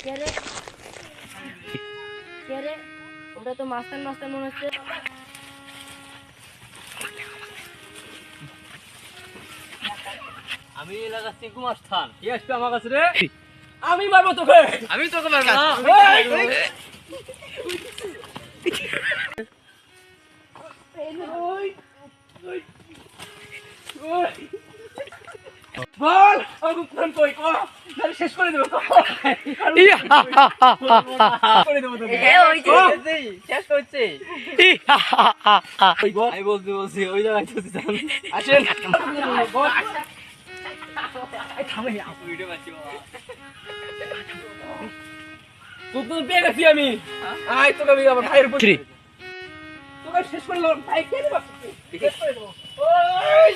কে রে কে রে ওটা তো মাস্টার মাস্টার মনে হচ্ছে। আমি এলাকার চিকু মাস্টার। কি আসবে আমার কাছে রে? আমি মারবো তোকে। আমি তোকে মারবো না। বল আমি কোন কই কো তাহলে শেষ করে দেব করে দেব তোকে। শেষ করছি। আমি বলছি ওই জায়গায় তো যান। আসেন বল এই থামে ভিডিও বাচ্চি বাবা। তোকে তো পেয়ে গেছি আমি। আয় তোকে আমি আমার ভাইয়ের উপর তোকে শেষ করে দেব ভাই কে দেব শেষ করে দেব ওই